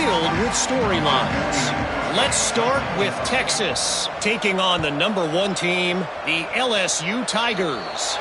filled with storylines. Let's start with Texas, taking on the #1 team, the LSU Tigers.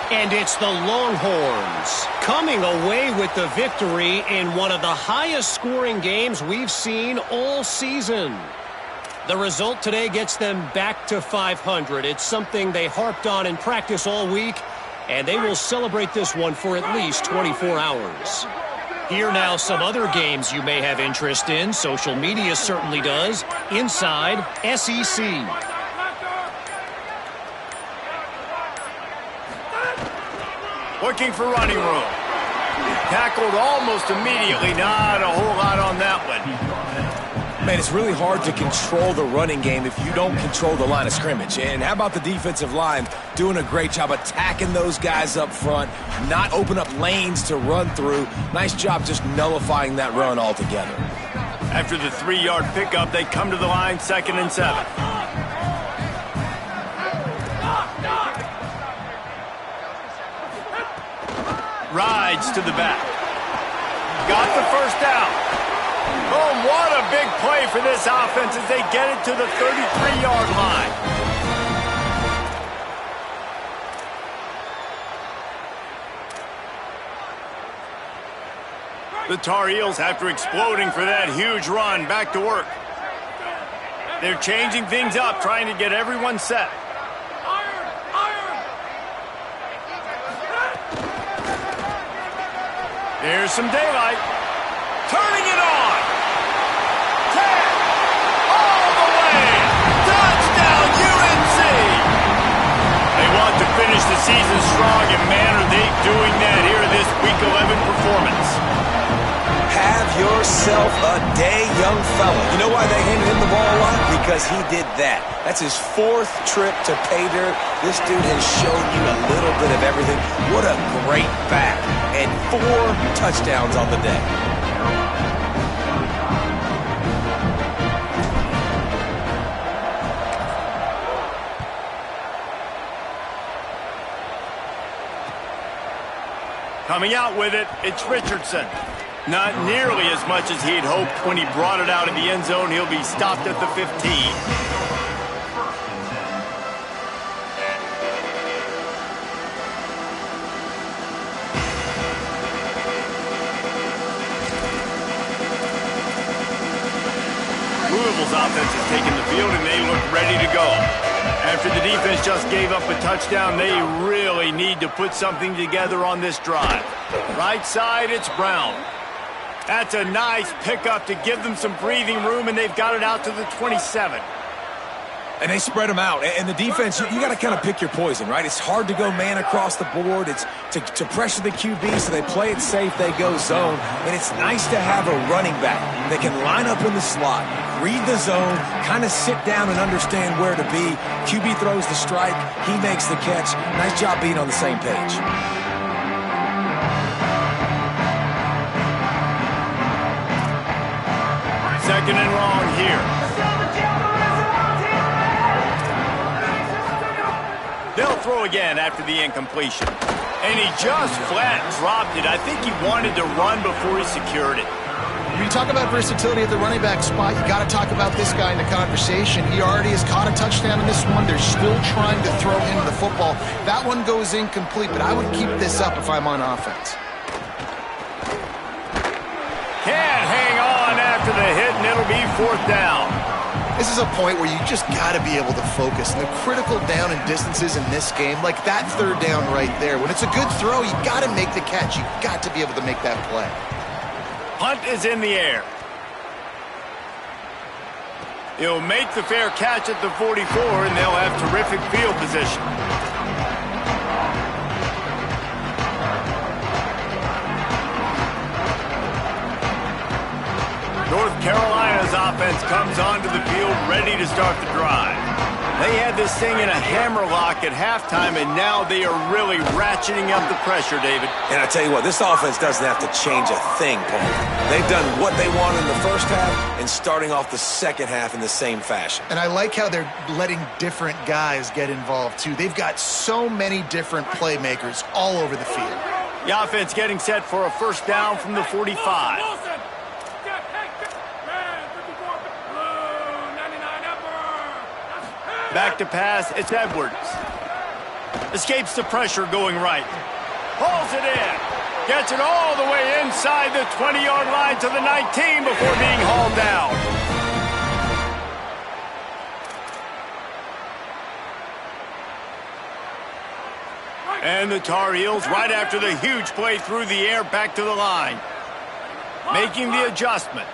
And it's the Longhorns coming away with the victory in one of the highest scoring games we've seen all season. The result today gets them back to 500. It's something they harped on in practice all week, and they will celebrate this one for at least 24 hours. Here now some other games you may have interest in. Social media certainly does. Inside SEC. Looking for running room. Tackled almost immediately. Not a whole lot on that one. Man, it's really hard to control the running game if you don't control the line of scrimmage. And how about the defensive line doing a great job attacking those guys up front, not open up lanes to run through. Nice job just nullifying that run altogether. After the 3-yard pickup, they come to the line 2nd and 7. Rides to the back. Got the first down. Oh, what a big play for this offense as they get it to the 33-yard line. The Tar Heels, after exploding for that huge run, back to work. They're changing things up, trying to get everyone set. Here's some daylight. Turning it on. 10. All the way. Touchdown, UNC. They want to finish the season strong, and man, are they doing that here in this Week 11 performance. Have yourself a day, young fella. You know why they handed him the ball a lot? Because he did that. That's his 4th trip to pay dirt. This dude has shown you a little bit of everything. What a great back. And 4 touchdowns on the day. Coming out with it, it's Richardson. Not nearly as much as he'd hoped when he brought it out of the end zone. He'll be stopped at the 15. Louisville's offense has taken the field, and they look ready to go. After the defense just gave up a touchdown, they really need to put something together on this drive. Right side, it's Brown. That's a nice pickup to give them some breathing room, and they've got it out to the 27. And they spread them out. And the defense, you got to kind of pick your poison, right? It's hard to go man across the board. It's to pressure the QB, so they play it safe, they go zone. And it's nice to have a running back that can line up in the slot, read the zone, kind of sit down and understand where to be. QB throws the strike, he makes the catch. Nice job being on the same page. Second and long here. They'll throw again after the incompletion. And he just flat dropped it. I think he wanted to run before he secured it. When you talk about versatility at the running back spot, you got to talk about this guy in the conversation. He already has caught a touchdown in this one. They're still trying to throw him the football. That one goes incomplete, but I would keep this up if I'm on offense. Can't hang on after the hit, and it'll be 4th down. This is a point where you just got to be able to focus. And the critical down and distances in this game, like that 3rd down right there, when it's a good throw, you got to make the catch. You got to be able to make that play. Punt is in the air. He'll make the fair catch at the 44, and they'll have terrific field position. North Carolina's offense comes onto the field ready to start the drive. They had this thing in a hammerlock at halftime, and now they are really ratcheting up the pressure, David. And I tell you what, this offense doesn't have to change a thing, Paul. They've done what they want in the first half and starting off the second half in the same fashion. And I like how they're letting different guys get involved, too. They've got so many different playmakers all over the field. The offense getting set for a first down from the 45. Back to pass, it's Edwards. Escapes the pressure going right. Pulls it in. Gets it all the way inside the 20-yard line to the 19 before being hauled down. And the Tar Heels, right after the huge play through the air, back to the line. Making the adjustment.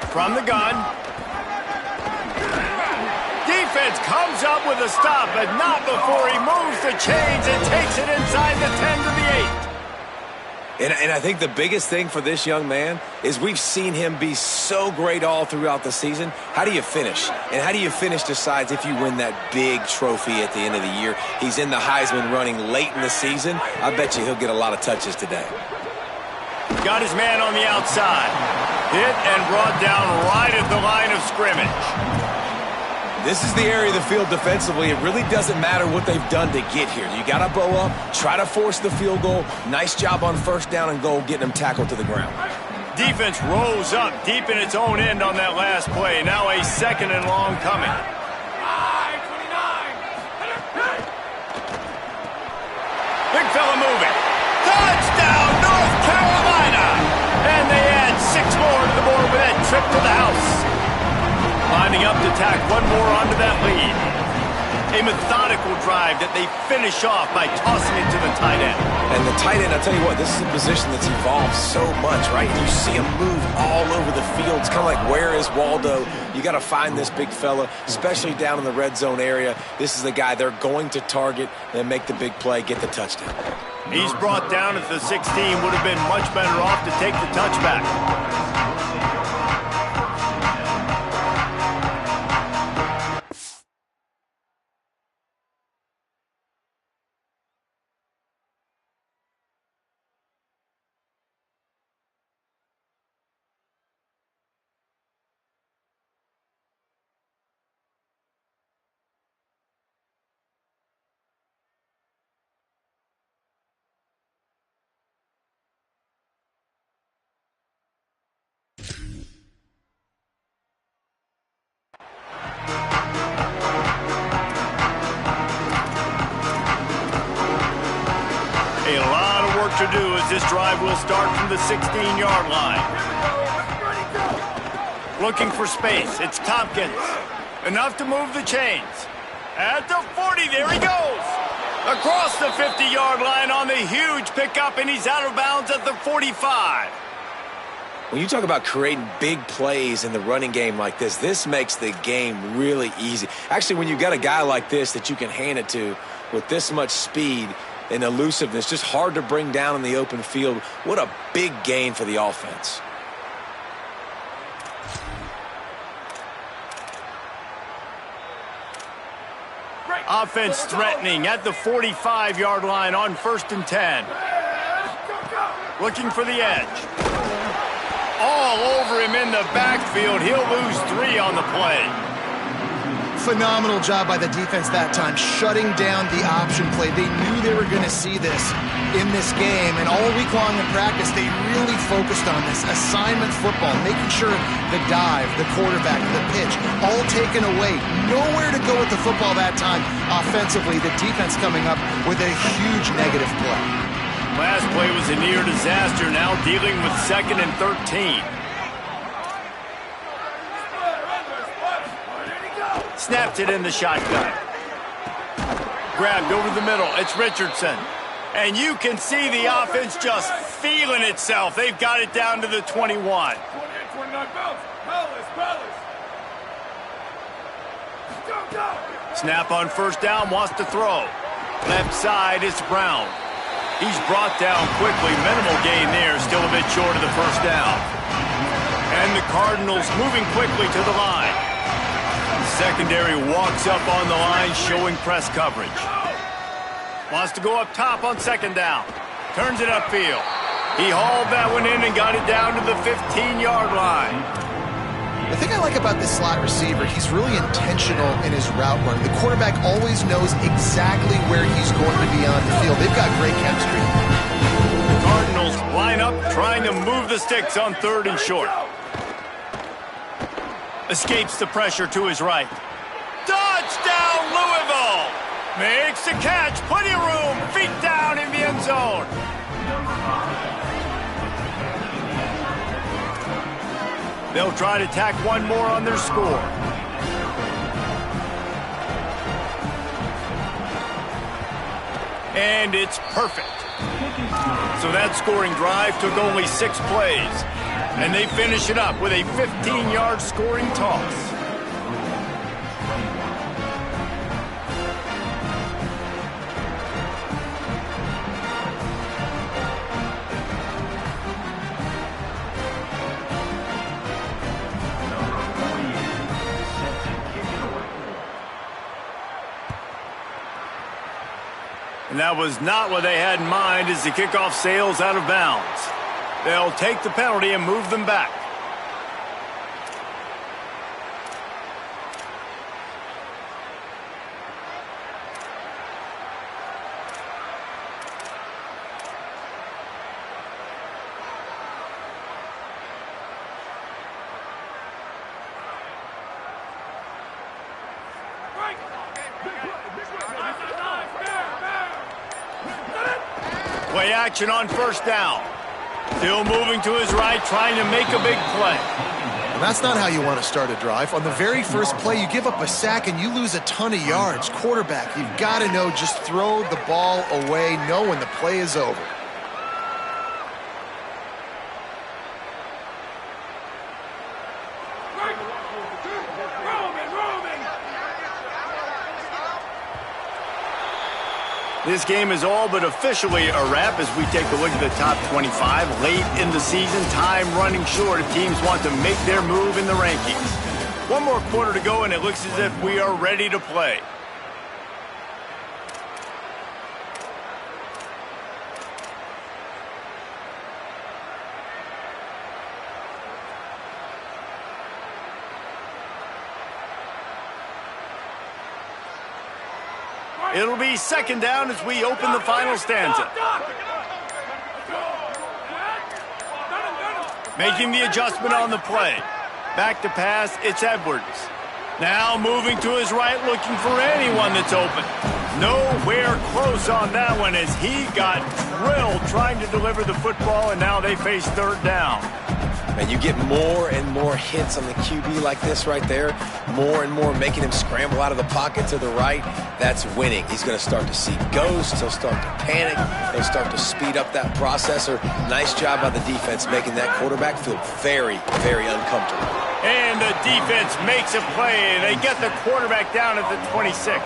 From the gun. Defense comes up with a stop, but not before he moves the chains and takes it inside the 10 to the 8. And I think the biggest thing for this young man is we've seen him be so great all throughout the season. How do you finish? And how do you finish decides if you win that big trophy at the end of the year. He's in the Heisman running late in the season. I bet you he'll get a lot of touches today. Got his man on the outside. Hit and brought down right at the line of scrimmage. This is the area of the field defensively. It really doesn't matter what they've done to get here. You got to bow up, try to force the field goal. Nice job on first down and goal, getting them tackled to the ground. Defense rose up deep in its own end on that last play. Now a second and long coming. Big fella moving. Touchdown, North Carolina! And they add 6 more to the board with that trip to the house. Lining up to tack one more onto that lead. A methodical drive that they finish off by tossing it to the tight end. And the tight end, I'll tell you what, this is a position that's evolved so much, right? You see him move all over the field. It's kind of like, where is Waldo? You got to find this big fella, especially down in the red zone area. This is the guy they're going to target and make the big play, get the touchdown. He's brought down at the 16. Would have been much better off to take the touchback. To do as this drive will start from the 16-yard line. Looking for space. It's Tompkins. Enough to move the chains. At the 40, there he goes. Across the 50-yard line on the huge pickup, and he's out of bounds at the 45. When you talk about creating big plays in the running game like this makes the game really easy. Actually, when you've got a guy like this that you can hand it to with this much speed and elusiveness, just hard to bring down in the open field. What a big gain for the offense. Offense threatening at the 45-yard line on 1st and 10. Looking for the edge. All over him in the backfield. He'll lose 3 on the play. Phenomenal job by the defense that time, shutting down the option play. They knew they were going to see this in this game, and all week long in practice, they really focused on this assignment football, making sure the dive, the quarterback, the pitch, all taken away. Nowhere to go with the football that time offensively. The defense coming up with a huge negative play. Last play was a near disaster, now dealing with 2nd and 13. Snapped it in the shotgun. Grabbed over the middle. It's Richardson. And you can see the offense just feeling itself. They've got it down to the 21. 28, 29, Snap on 1st down, wants to throw. Left side, it's Brown. He's brought down quickly. Minimal gain there, still a bit short of the 1st down. And the Cardinals moving quickly to the line. Secondary walks up on the line, showing press coverage. Wants to go up top on 2nd down. Turns it upfield. He hauled that one in and got it down to the 15-yard line. The thing I like about this slot receiver, he's really intentional in his route running. The quarterback always knows exactly where he's going to be on the field. They've got great chemistry. The Cardinals line up, trying to move the sticks on 3rd and short. Escapes the pressure to his right. Touchdown, Louisville! Makes the catch. Plenty of room. Feet down in the end zone. They'll try to tack one more on their score. And it's perfect. So that scoring drive took only 6 plays. And they finish it up with a 15-yard scoring toss. And that was not what they had in mind as the kickoff sails out of bounds. They'll take the penalty and move them back. Play action on first down. Still moving to his right, trying to make a big play. And that's not how you want to start a drive. On the very first play, you give up a sack and you lose a ton of yards. Quarterback, you've got to know, just throw the ball away, know when the play is over. This game is all but officially a wrap as we take a look at the top 25. Late in the season, time running short if teams want to make their move in the rankings. One more quarter to go, and it looks as if we are ready to play. It'll be second down as we open the final stanza. Making the adjustment on the play. Back to pass, it's Edwards. Now moving to his right, looking for anyone that's open. Nowhere close on that one as he got drilled trying to deliver the football, and now they face third down. And you get more and more hits on the QB like this right there, more and more making him scramble out of the pocket to the right. That's winning. He's going to start to see ghosts. He'll start to panic. He'll start to speed up that processor. Nice job by the defense making that quarterback feel very, very uncomfortable. And the defense makes a play. They get the quarterback down at the 26.